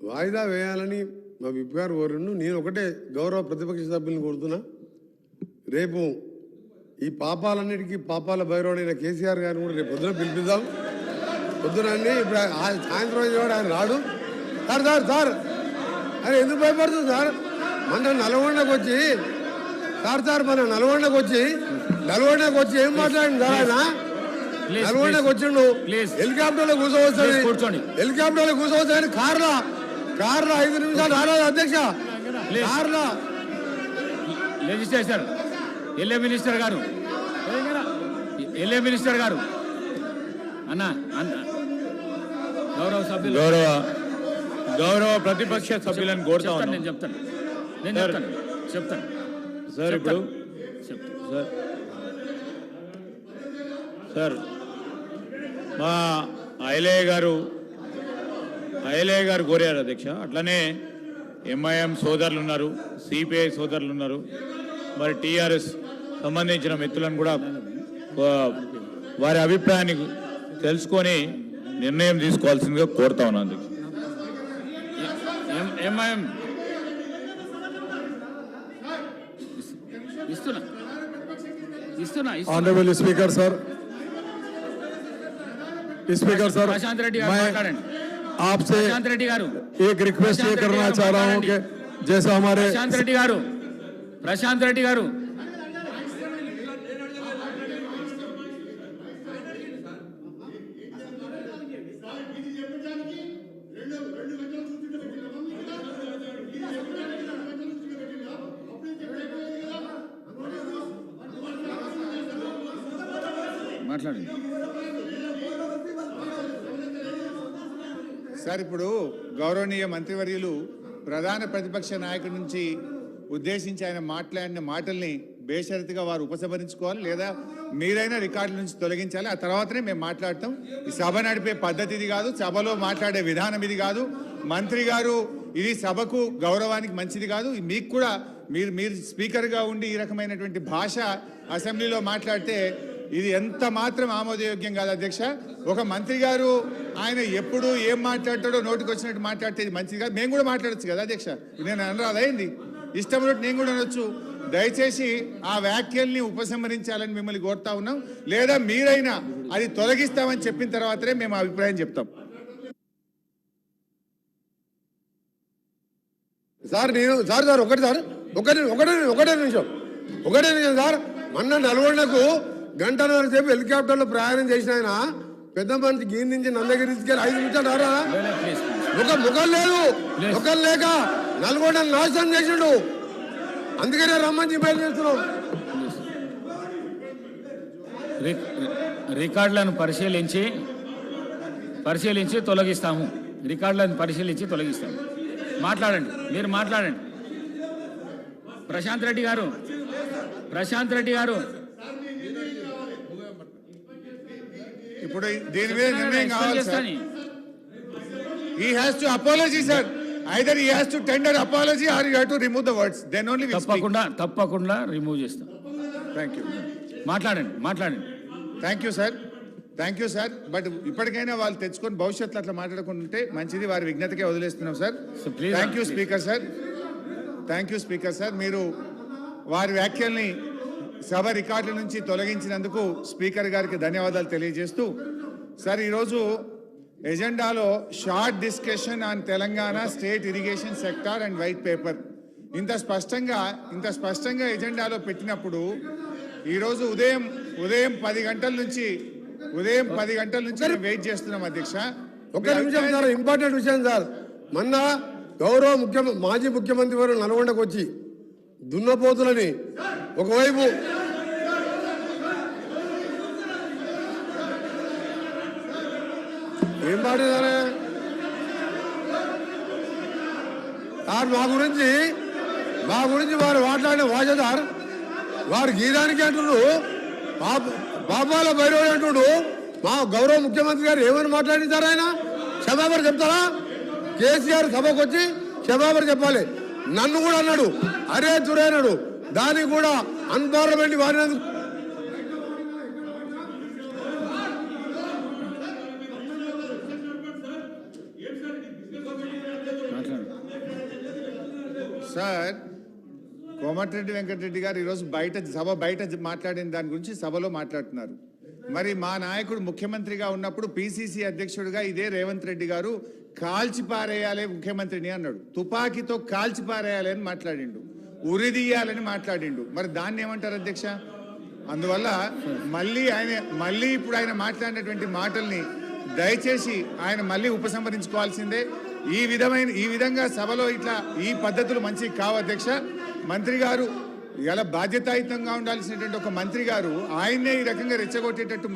వాయిదా వేయాలని మా విప్ గారు కోరును. నేను ఒకటే గౌరవ ప్రతిపక్ష సభ్యులను కోరుతున్నా, రేపు ఈ పాపాలన్నిటికీ పాపాల భైరవుడైన కేసీఆర్ గారిని కూడా రేపు పొద్దున పిలిపిద్దాం. పొద్దున అన్ని ఇప్పుడు సాయంత్రం కూడా ఆయన రాడు. సార్ సార్ సార్ అరే ఎందుకు భయపడుతుంది సార్? మన నల్గొండకు వచ్చి మన నల్గొండకు వచ్చి ఏం మాట్లాడింది సార్? ఆయన నల్గొండకు వచ్చిండు, హెలికాప్టర్లో కూర్చోవచ్చాడు, హెలికాప్టర్లో కూర్చోవచ్చాడు, కార్లో 5 నిమిషాలు రాలేదు అధ్యక్ష. కార్లో లెజిస్లేచర్ ఎల్ఏ మినిస్టర్ గారు అన్న గౌరవ సభ్యులు గౌరవ ప్రతిపక్ష సభ్యులను కోరుతా ఉన్నాను. నేను చెప్తాను సార్. ఇప్పుడు సార్ మా ఐలయ్య గారు కోరారు అధ్యక్ష. అట్లనే ఎంఐఎం సోదరులు ఉన్నారు, సిపిఐ సోదరులు ఉన్నారు, మరి టీఆర్ఎస్ సంబంధించిన మిత్రులను కూడా వారి అభిప్రాయాన్ని తెలుసుకొని నిర్ణయం తీసుకోవాల్సిందిగా కోరుతా ఉన్నాను అధ్యక్ష. ఎంఐఎం ఇస్తున్నా ऑनरेबल स्पीकर सर, प्रशांत रेड्डी मैं आपसे एक रिक्वेस्ट ये करना चाह रहा हूँ कि जैसा हमारे प्रशांत रेड्डी गारू మాట్లాడండి సార్. ఇప్పుడు గౌరవనీయ మంత్రివర్యులు ప్రధాన ప్రతిపక్ష నాయకుడి నుంచి ఉద్దేశించి ఆయన మాట్లాడిన మాటల్ని బేషరతుగా వారు ఉపసంహరించుకోవాలి, లేదా మీరైనా రికార్డుల నుంచి తొలగించాలి. ఆ తర్వాతనే మేము మాట్లాడతాం. ఈ సభ నడిపే పద్ధతి ఇది కాదు, సభలో మాట్లాడే విధానం ఇది కాదు. మంత్రి గారు ఇది సభకు గౌరవానికి మంచిది కాదు. మీకు కూడా మీరు స్పీకర్గా ఉండి ఈ రకమైనటువంటి భాష అసెంబ్లీలో మాట్లాడితే ఇది ఎంత మాత్రం ఆమోదయోగ్యం కాదు అధ్యక్ష. ఒక మంత్రి గారు ఆయన ఎప్పుడు ఏం మాట్లాడతాడో నోటికి వచ్చినట్టు మాట్లాడితే ఇది మంచిది కాదు. మేము కూడా మాట్లాడచ్చు కదా అధ్యక్ష, నేను అనరాదైంది ఇష్టం ఉన్నట్టు నేను కూడా అనొచ్చు. దయచేసి ఆ వ్యాఖ్యల్ని ఉపసంహరించాలని మిమ్మల్ని కోరుతా ఉన్నాం, లేదా మీరైనా అది తొలగిస్తామని చెప్పిన తర్వాతనే మేము అభిప్రాయం చెప్తాం. సార్ ఒకటే నిమిషం సార్. మొన్న నల్గొండకు గంటన్నర సేపు హెలికాప్టర్లో ప్రయాణం చేసిన ఆయన పెద్ద మంది గీన్ నుంచి నందగిరి తీసుకెళ్ళి 5 నిమిషాలు రారా? ముఖం లేక నల్గొండ నాశనం చేసిండు. అందుకనే రమ్మని బయలు చేస్తున్నాం. రికార్డులను పరిశీలించి తొలగిస్తాము. మాట్లాడండి, మీరు మాట్లాడండి. ప్రశాంత్ రెడ్డి గారు ఇప్పుడు దీని మీద నిర్ణయం కావాలి sir. He has to apology, sir. Either he has to tender apology or you have to remove the words. Then only we speak. తప్పకుండా రిమూవ్ చేస్తాం. Thank you. మాట్లాడండి. Thank you sir. బట్ ఇప్పటికైనా వాళ్ళు తెచ్చుకొని భవిష్యత్తులో అట్లా మాట్లాడకుండా ఉంటే మంచిది. వారి విజ్ఞతకే వదిలేస్తున్నాం sir. Thank you speaker sir. మీరు వారి వ్యాఖ్యల్ని సభ రికార్డుల నుంచి తొలగించినందుకు స్పీకర్ గారికి ధన్యవాదాలు తెలియజేస్తూ, సార్ ఈరోజు ఎజెండాలో short discussion on Telangana state irrigation sector and white paper ఇంత స్పష్టంగా ఎజెండాలో పెట్టినప్పుడు ఈరోజు ఉదయం 10 గంటల నుంచి వెయిట్ చేస్తున్నాం అధ్యక్ష. ఒక నిమిషం సార్, ఇంపార్టెంట్ విషయం సార్. మొన్న గౌరవ మాజీ ముఖ్యమంత్రి వారు నల్గొండకు వచ్చి దున్నపోతులని ఒకవైపు ఏం పాడేదారా సార్? మా గురించి వారు మాట్లాడిన భాష సార్. వారు గీదానికి అంటున్నారు, పాపాల భైరవుడు అంటుడు. మా గౌరవ ముఖ్యమంత్రి గారు ఏమని మాట్లాడించారు? ఆయన క్షమాపణ చెప్తారా? కేసీఆర్ సభకు వచ్చి క్షమాపణ చెప్పాలి. నన్ను కూడా అన్నాడు, అరే దురైనాడు. దానికి కూడా అన్పార్లమెంట్ వారినందుకు మాట్లాడండి. సార్, కోమటిరెడ్డి వెంకటరెడ్డి గారు ఈరోజు సభ బయట మాట్లాడిన దాని గురించి సభలో మాట్లాడుతున్నారు. మరి మా నాయకుడు ముఖ్యమంత్రిగా ఉన్నప్పుడు పిసిసి అధ్యక్షుడిగా ఇదే రేవంత్ రెడ్డి గారు కాల్చి పారేయాలి ముఖ్యమంత్రిని అన్నాడు. తుపాకీతో కాల్చి పారేయాలి అని మాట్లాడిండు, ఉరిదీయాలని మాట్లాడిండు. మరి దాన్ని ఏమంటారు అధ్యక్ష? అందువల్ల మళ్ళీ ఇప్పుడు ఆయన మాట్లాడినటువంటి మాటల్ని దయచేసి ఆయన మళ్ళీ ఉపసంహరించుకోవాల్సిందే. ఈ విధంగా సభలో ఇట్లా ఈ పద్ధతులు మంచివి కావు అధ్యక్ష. మంత్రి గారు ఇలా బాధ్యతాయుతంగా ఉండాల్సినటువంటి ఒక మంత్రి గారు ఆయన్నే ఈ రకంగా రెచ్చగొట్టేటట్టు